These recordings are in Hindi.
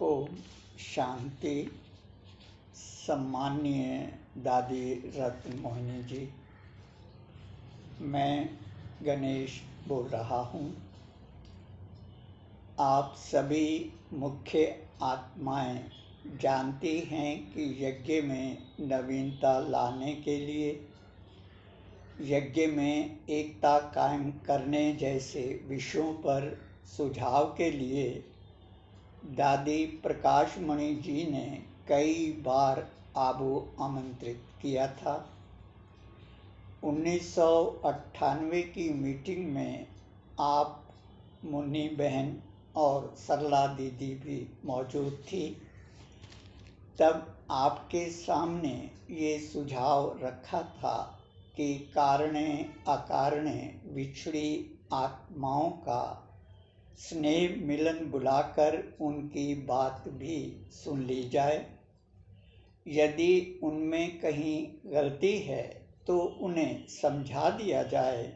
ओम शांति। सम्माननीय दादी रत्न मोहिनी जी, मैं गणेश बोल रहा हूँ। आप सभी मुख्य आत्माएं जानती हैं कि यज्ञ में नवीनता लाने के लिए, यज्ञ में एकता कायम करने जैसे विषयों पर सुझाव के लिए दादी प्रकाशमणि जी ने कई बार आबू आमंत्रित किया था। 1998 की मीटिंग में आप, मुन्नी बहन और सरला दीदी भी मौजूद थी। तब आपके सामने ये सुझाव रखा था कि कारणे अकारणे बिछड़ी आत्माओं का स्नेह मिलन बुलाकर उनकी बात भी सुन ली जाए। यदि उनमें कहीं गलती है तो उन्हें समझा दिया जाए,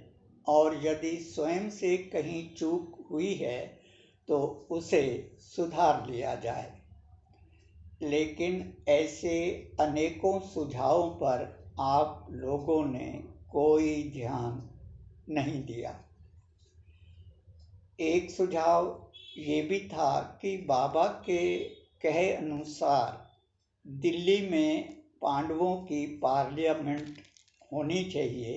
और यदि स्वयं से कहीं चूक हुई है तो उसे सुधार लिया जाए। लेकिन ऐसे अनेकों सुझावों पर आप लोगों ने कोई ध्यान नहीं दिया। एक सुझाव ये भी था कि बाबा के कहे अनुसार दिल्ली में पांडवों की पार्लियामेंट होनी चाहिए।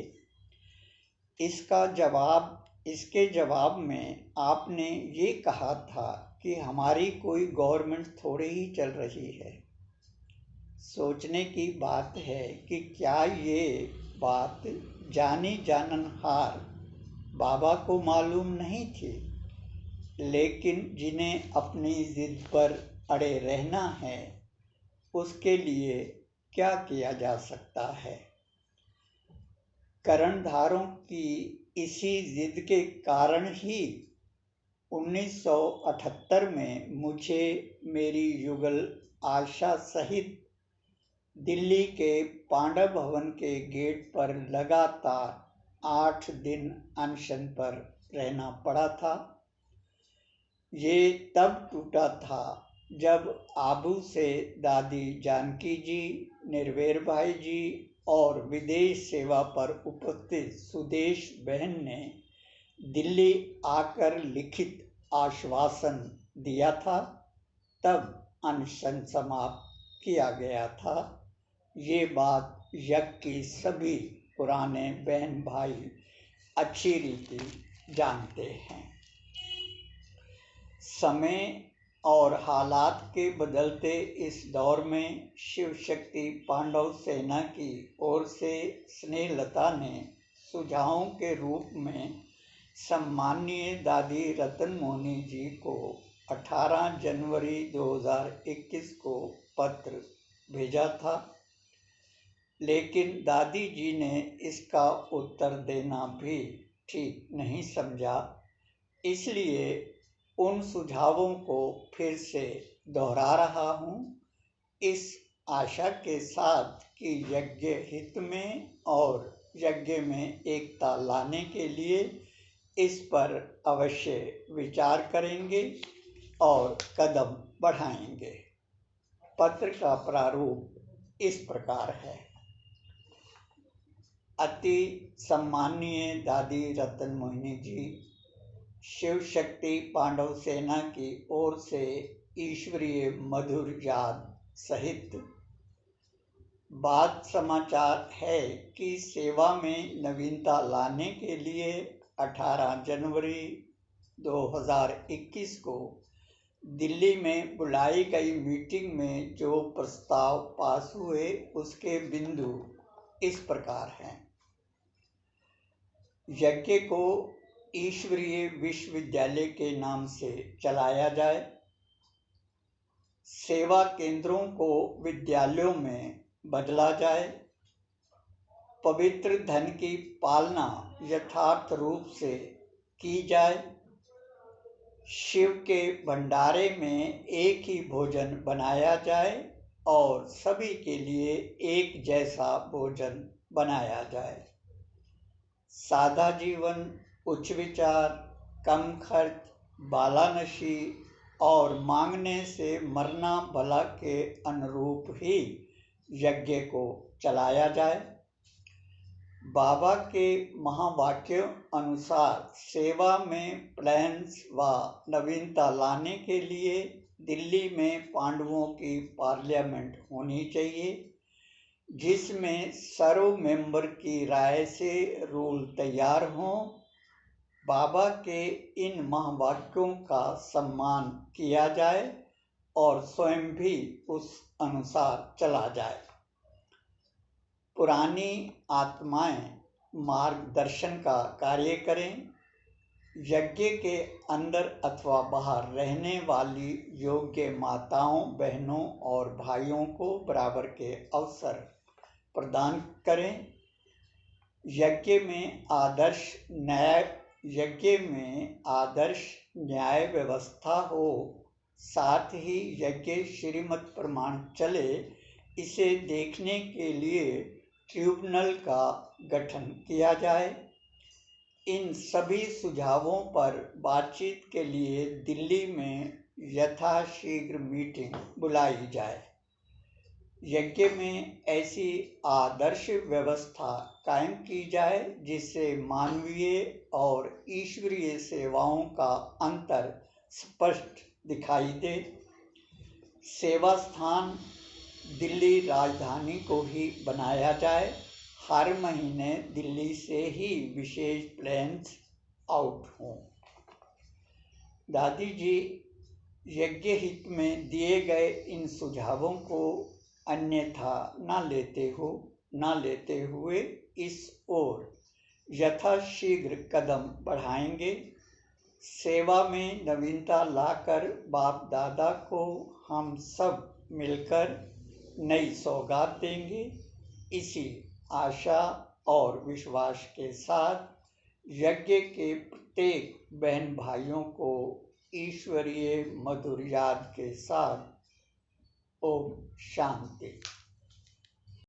इसके जवाब में आपने ये कहा था कि हमारी कोई गवर्नमेंट थोड़ी ही चल रही है। सोचने की बात है कि क्या ये बात जानी जाननहार बाबा को मालूम नहीं थी, लेकिन जिन्हें अपनी जिद पर अड़े रहना है उसके लिए क्या किया जा सकता है। कर्णधारों की इसी जिद के कारण ही 1978 में मुझे मेरी युगल आशा सहित दिल्ली के पांडव भवन के गेट पर लगातार 8 दिन अनशन पर रहना पड़ा था। ये तब टूटा था जब आबू से दादी जानकी जी, निर्वेर भाई जी और विदेश सेवा पर उपस्थित सुदेश बहन ने दिल्ली आकर लिखित आश्वासन दिया था। तब अनशन समाप्त किया गया था। ये बात यज्ञ की सभी पुराने बहन भाई अच्छी रीति जानते हैं। समय और हालात के बदलते इस दौर में शिव शक्ति पांडव सेना की ओर से स्नेहलता ने सुझावों के रूप में सम्माननीय दादी रत्न मोहिनी जी को 18 जनवरी 2021 को पत्र भेजा था, लेकिन दादी जी ने इसका उत्तर देना भी ठीक नहीं समझा। इसलिए उन सुझावों को फिर से दोहरा रहा हूँ, इस आशा के साथ कि यज्ञ हित में और यज्ञ में एकता लाने के लिए इस पर अवश्य विचार करेंगे और कदम बढ़ाएंगे। पत्र का प्रारूप इस प्रकार है। अति सम्माननीय दादी रत्न मोहिनी जी, शिव शक्ति पांडव सेना की ओर से ईश्वरीय मधुर याद सहित बात समाचार है कि सेवा में नवीनता लाने के लिए 18 जनवरी 2021 को दिल्ली में बुलाई गई मीटिंग में जो प्रस्ताव पास हुए उसके बिंदु इस प्रकार हैं। यज्ञ को ईश्वरीय विश्वविद्यालय के नाम से चलाया जाए। सेवा केंद्रों को विद्यालयों में बदला जाए। पवित्र धन की पालना यथार्थ रूप से की जाए। शिव के भंडारे में एक ही भोजन बनाया जाए और सभी के लिए एक जैसा भोजन बनाया जाए। सादा जीवन, उच्च विचार, कम खर्च, बालानशी, और मांगने से मरना भला के अनुरूप ही यज्ञ को चलाया जाए। बाबा के महावाक्य अनुसार सेवा में प्लान्स व नवीनता लाने के लिए दिल्ली में पांडवों की पार्लियामेंट होनी चाहिए, जिसमें सर्व मेंबर की राय से रूल तैयार हों। बाबा के इन महावाक्यों का सम्मान किया जाए और स्वयं भी उस अनुसार चला जाए। पुरानी आत्माएं मार्गदर्शन का कार्य करें। यज्ञ के अंदर अथवा बाहर रहने वाली योग्य माताओं, बहनों और भाइयों को बराबर के अवसर प्रदान करें। यज्ञ में आदर्श न्याय व्यवस्था हो, साथ ही यज्ञ श्रीमत प्रमाण चले, इसे देखने के लिए ट्रिब्यूनल का गठन किया जाए। इन सभी सुझावों पर बातचीत के लिए दिल्ली में यथाशीघ्र मीटिंग बुलाई जाए। यज्ञ में ऐसी आदर्श व्यवस्था कायम की जाए जिससे मानवीय और ईश्वरीय सेवाओं का अंतर स्पष्ट दिखाई दे। सेवा स्थान दिल्ली राजधानी को ही बनाया जाए। हर महीने दिल्ली से ही विशेष प्लान्स आउट हों। दादी जी यज्ञ हित में दिए गए इन सुझावों को अन्यथा न लेते हुए इस ओर यथाशीघ्र कदम बढ़ाएंगे। सेवा में नवीनता लाकर बाप दादा को हम सब मिलकर नई सौगात देंगे। इसी आशा और विश्वास के साथ यज्ञ के प्रत्येक बहन भाइयों को ईश्वरीय मधुर याद के साथ ओम शांति।